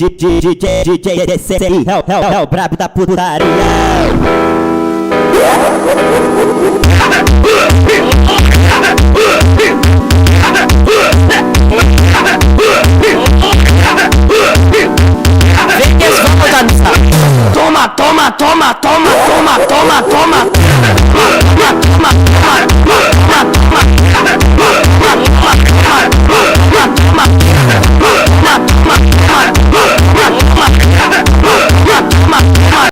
DJ DCI é o brabo da putaria. Vem que esse vamos dançar. Toma, toma, toma, toma, toma, toma, toma. Toma, toma, toma, toma.